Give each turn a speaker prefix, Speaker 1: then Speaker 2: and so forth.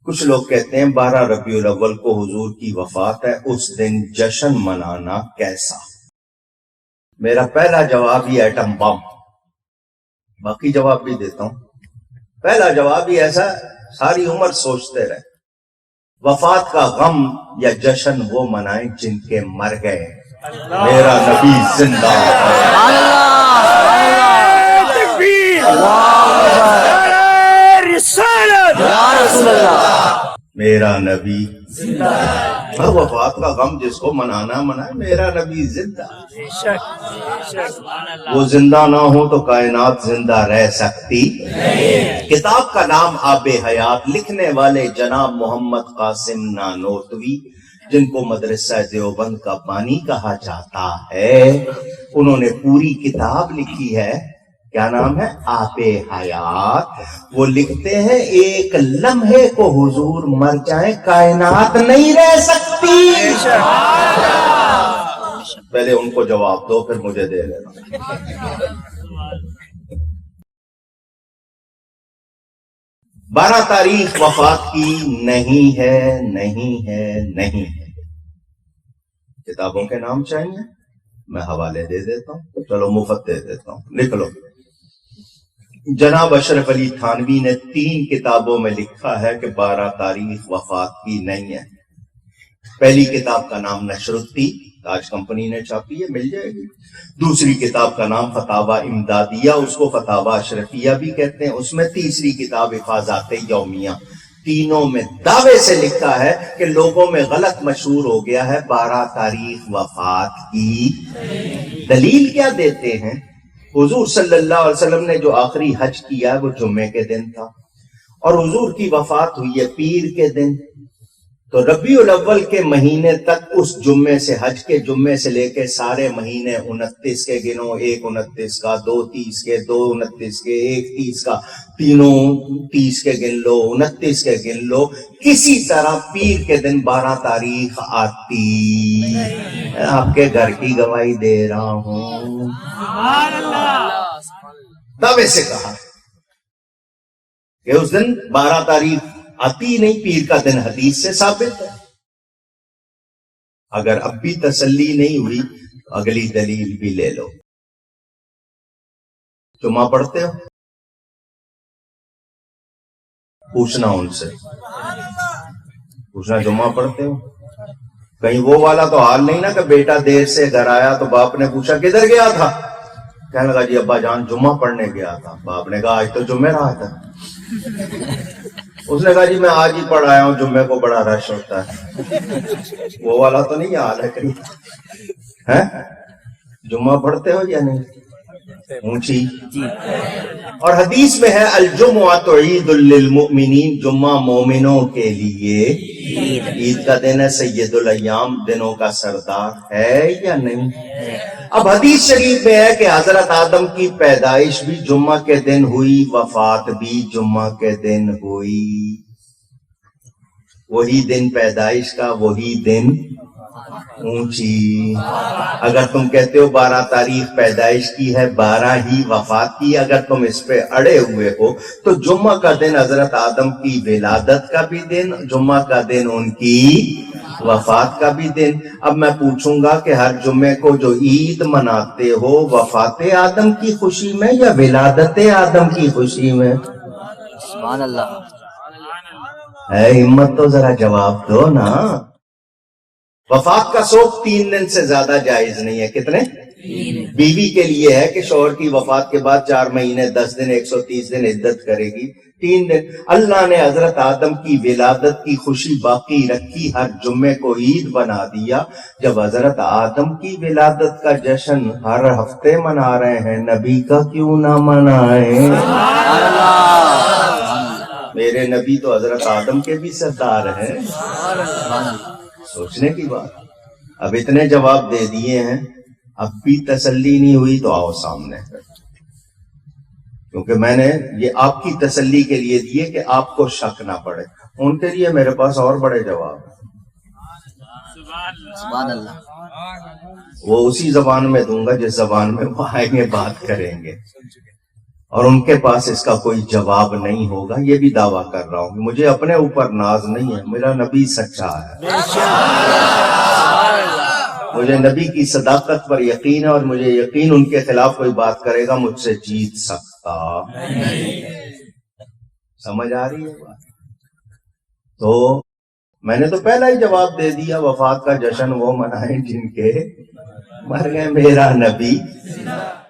Speaker 1: کچھ لوگ کہتے ہیں 12 ربیع الاول کو حضور کی وفات ہے، اس دن جشن منانا کیسا؟ میرا پہلا جواب یہ ایٹم بم، باقی جواب بھی دیتا ہوں۔ پہلا جواب ہی ایسا ساری عمر سوچتے رہے، وفات کا غم یا جشن وہ منائیں جن کے مر گئے، میرا نبی زندہ ہے۔ میرا نبی زندہ ہے۔ ہر وفات کا غم جس کو منانا منائے، میرا نبی زندہ ہے۔ وہ زندہ نہ ہو تو کائنات زندہ رہ سکتی نہیں۔ کتاب کا نام آب حیات، لکھنے والے جناب محمد قاسم نانوتوی، جن کو مدرسہ دیوبند کا بانی کہا جاتا ہے، انہوں نے پوری کتاب لکھی ہے، کیا نام ہے؟ آب حیات۔ وہ لکھتے ہیں ایک لمحے کو حضور مر جائیں کائنات نہیں رہ سکتی۔ پہلے ان کو جواب دو پھر مجھے دے لینا۔ 12 تاریخ وفات کی نہیں ہے، نہیں ہے، نہیں ہے۔ کتابوں کے نام چاہیے؟ میں حوالے دے دیتا ہوں، چلو مفت دے دیتا ہوں، لکھ لو۔ جناب اشرف علی تھانوی نے 3 کتابوں میں لکھا ہے کہ 12 تاریخ وفات کی نہیں ہے۔ پہلی کتاب کا نام نشر الدین، تاج کمپنی نے چھاپی ہے، مل جائے گی۔ دوسری کتاب کا نام فتاوی امدادیہ، اس کو فتاوی اشرفیہ بھی کہتے ہیں، اس میں تیسری کتاب حفاظات یومیہ۔ تینوں میں دعوے سے لکھا ہے کہ لوگوں میں غلط مشہور ہو گیا ہے 12 تاریخ وفات کی۔ دلیل کیا دیتے ہیں؟ حضور صلی اللہ علیہ وسلم نے جو آخری حج کیا وہ جمعے کے دن تھا، اور حضور کی وفات ہوئی ہے پیر کے دن، تو ربیع الاول کے مہینے تک اس جمعے سے، حج کے جمعے سے لے کے سارے مہینے 29 کے گنو، 1 29 کا، 2 30 کے، 2 29 کے، 1 30 کا، تینوں 30 کے گن لو، 29 کے گن لو، کسی طرح پیر کے دن 12 تاریخ آتی۔ آپ کے گھر کی گواہی دے رہا ہوں، دعوے سے کہا کہ اس دن 12 تاریخ آتی نہیں، پیر کا دن حدیث سے ثابت ہے۔ اگر اب بھی تسلی نہیں ہوئی تو اگلی دلیل بھی لے لو۔ جمعہ پڑھتے ہو؟ پوچھنا ان سے، پوچھنا جمعہ پڑھتے ہو؟ کہیں وہ والا تو حال نہیں نا کہ بیٹا دیر سے گھر آیا تو باپ نے پوچھا کدھر گیا تھا، کہنے لگا جی ابا جان جمعہ پڑھنے گیا تھا۔ باپ نے کہا آج تو جمعہ رہا تھا۔ اس نے کہا جی میں آج ہی پڑھ آیا ہوں، جمعے کو بڑا رش ہوتا ہے۔ وہ والا تو نہیں حال ہے کہیں؟ جمعہ پڑھتے ہو یا نہیں؟ اونچی۔ اور حدیث میں ہے الجمعۃ عید للمؤمنین، جمعہ مومنوں کے لیے عید کا دن ہے، سید الایام، دنوں کا سردار ہے یا نہیں؟ اب حدیث شریف میں ہے کہ حضرت آدم کی پیدائش بھی جمعہ کے دن ہوئی، وفات بھی جمعہ کے دن ہوئی۔ وہی دن پیدائش کا، وہی دن اونچی۔ اگر تم کہتے ہو 12 تاریخ پیدائش کی ہے، 12 ہی وفات کی، اگر تم اس پہ اڑے ہوئے ہو تو جمعہ کا دن حضرت آدم کی ولادت کا بھی دن، جمعہ کا دن ان کی وفات کا بھی دن۔ اب میں پوچھوں گا کہ ہر جمعے کو جو عید مناتے ہو، وفات آدم کی خوشی میں یا ولادت آدم کی خوشی میں؟
Speaker 2: سبحان اللہ۔
Speaker 1: اے ہمت تو ذرا جواب دو نا۔ وفات کا سوگ 3 دن سے زیادہ جائز نہیں ہے۔ کتنے؟ بیوی کے لیے ہے کہ شوہر کی وفات کے بعد 4 مہینے 10 دن 130 دن عدت کرے گی، 3 دن۔ اللہ نے حضرت آدم کی ولادت کی خوشی باقی رکھی، ہر جمعے کو عید بنا دیا۔ جب حضرت آدم کی ولادت کا جشن ہر ہفتے منا رہے ہیں، نبی کا کیوں نہ منائیں؟ میرے نبی تو حضرت آدم کے بھی سردار ہیں۔ سوچنے کی بات۔ اب اتنے جواب دے دیے ہیں، اب بھی تسلی نہیں ہوئی تو آؤ سامنے، کیونکہ میں نے یہ آپ کی تسلی کے لیے دیے کہ آپ کو شک نہ پڑے۔ ان کے لیے میرے پاس اور بڑے جواب ہیں۔
Speaker 2: سبحان اللہ۔
Speaker 1: وہ اسی زبان میں دوں گا جس زبان میں وہ آئیں گے بات کریں گے۔ اور ان کے پاس اس کا کوئی جواب نہیں ہوگا، یہ بھی دعویٰ کر رہا ہوں. مجھے اپنے اوپر ناز نہیں ہے، میرا نبی سچا ہے، مجھے نبی کی صداقت پر یقین ہے، اور مجھے یقین ان کے خلاف کوئی بات کرے گا مجھ سے جیت سکتا سمجھ آ رہی ہے بات؟ تو میں نے تو پہلا ہی جواب دے دیا، وفات کا جشن وہ منائیں جن کے مر گئے، میرا نبی